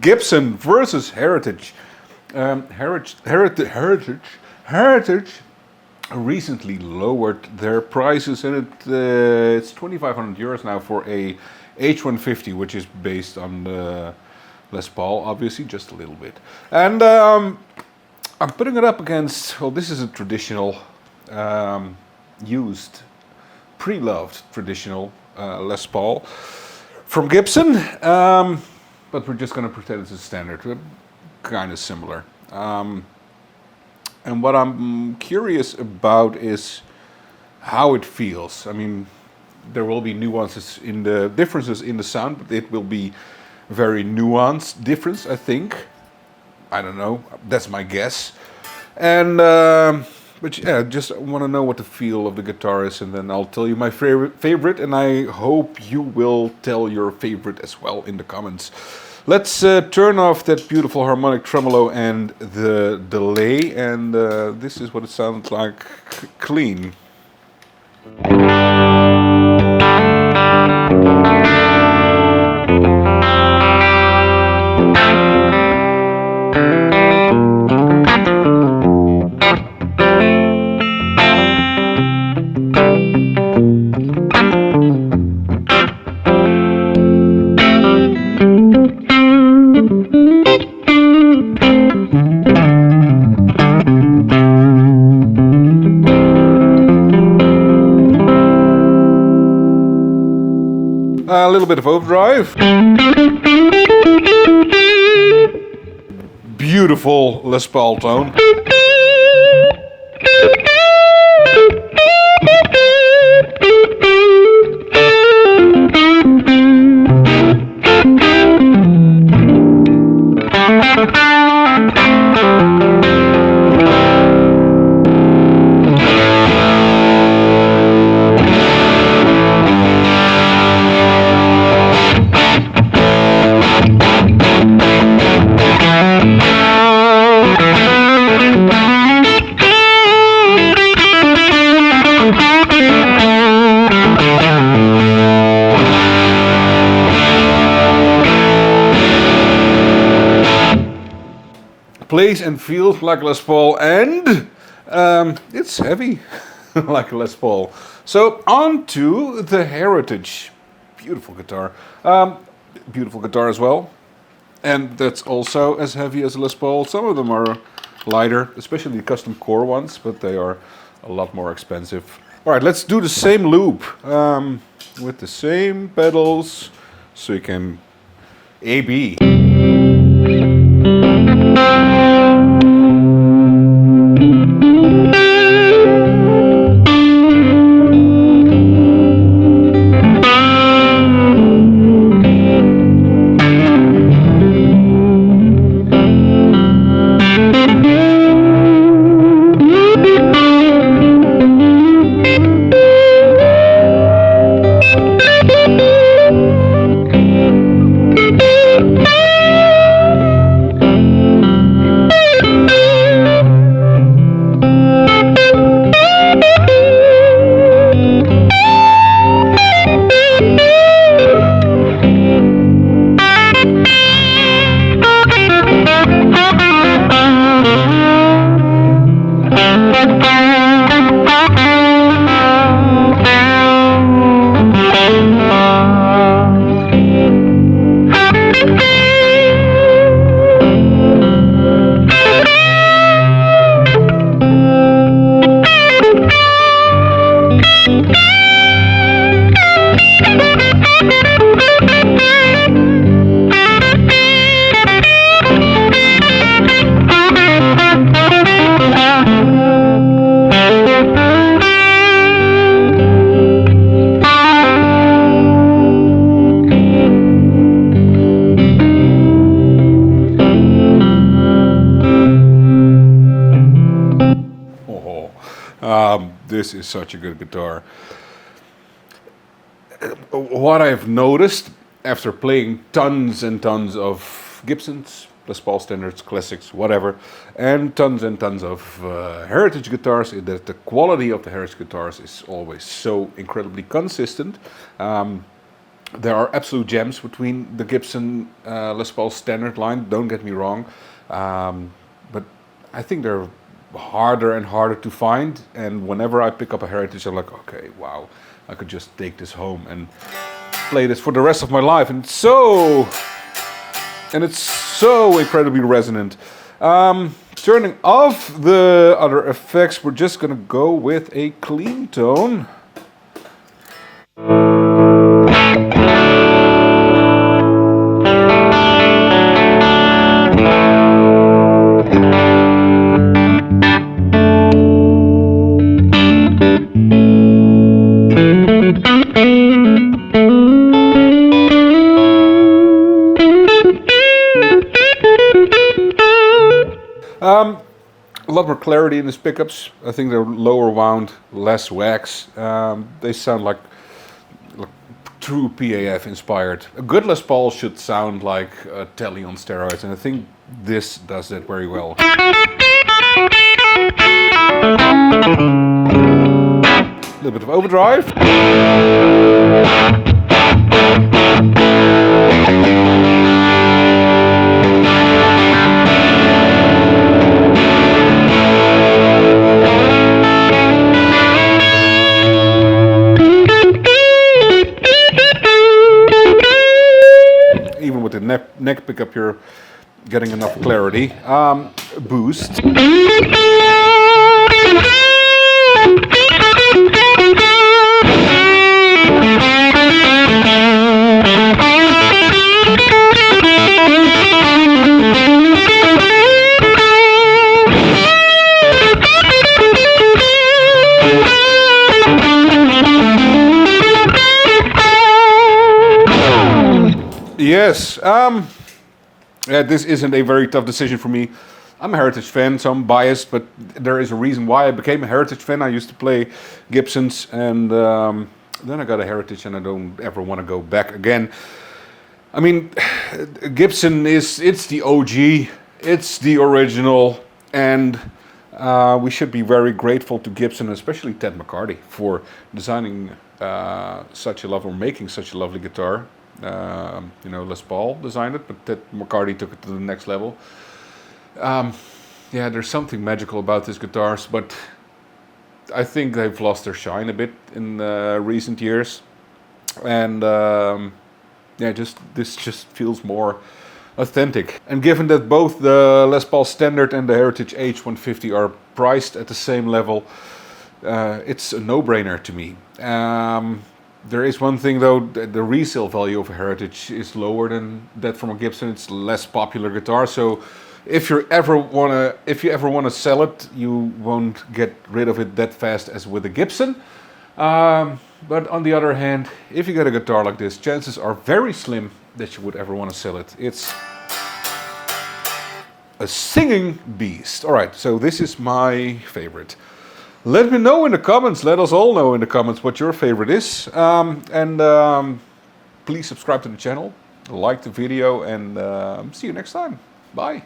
Gibson versus Heritage. Heritage recently lowered their prices, and it's 2,500 euros now for a H150, which is based on the Les Paul, obviously, just a little bit. And I'm putting it up against, well, this is a traditional, used, pre-loved traditional Les Paul from Gibson, but we're just going to pretend it's a standard, kind of similar. And what I'm curious about is how it feels. I mean, there will be nuances in the differences in the sound, but it will be very nuanced difference, I think. I don't know, that's my guess. And but yeah, just want to know what the feel of the guitar is, and then I'll tell you my favorite, and I hope you will tell your favorite as well in the comments. Let's turn off that beautiful harmonic tremolo and the delay, and this is what it sounds like clean. A little bit of overdrive. Beautiful Les Paul tone. Plays and feels like Les Paul, and it's heavy like Les Paul. So on to the Heritage. Beautiful guitar. Beautiful guitar as well. And that's also as heavy as Les Paul. Some of them are lighter, especially the custom core ones, but they are a lot more expensive. Alright, let's do the same loop with the same pedals, so you can A-B. This is such a good guitar. What I've noticed after playing tons and tons of Gibsons, Les Paul standards, classics, whatever, and tons of Heritage guitars, is that the quality of the Heritage guitars is always so incredibly consistent. There are absolute gems between the Gibson Les Paul standard line, don't get me wrong. But I think they're harder and harder to find. And whenever I pick up a Heritage, I'm like, okay, wow, I could just take this home and play this for the rest of my life. And it's so incredibly resonant. Turning off the other effects, we're just gonna go with a clean tone. A lot more clarity in these pickups. I think they're lower wound, less wax. They sound like true PAF inspired. A good Les Paul should sound like a Telly on steroids, and I think this does that very well. A little bit of overdrive. Even with the neck pickup, you're getting enough clarity. Boost. Yes, yeah, this isn't a very tough decision for me. I'm a Heritage fan, so I'm biased, but there is a reason why I became a Heritage fan. I used to play Gibsons, and then I got a Heritage, and I don't ever want to go back again. I mean, Gibson it's the OG, it's the original, and we should be very grateful to Gibson, especially Ted McCarty, for designing such a lovely, or making such a lovely guitar. You know, Les Paul designed it, but Ted McCarty took it to the next level. Yeah, there's something magical about these guitars, but I think they've lost their shine a bit in recent years. And yeah, this just feels more authentic. And given that both the Les Paul Standard and the Heritage H150 are priced at the same level, it's a no-brainer to me. There is one thing though, the resale value of a Heritage is lower than that from a Gibson. It's a less popular guitar, so if you ever wanna sell it, you won't get rid of it that fast as with a Gibson. But on the other hand, if you get a guitar like this, chances are very slim that you would ever want to sell it. It's a singing beast. All right, so this is my favorite. Let me know in the comments, let us all know in the comments what your favorite is. Please subscribe to the channel, like the video, and see you next time. Bye.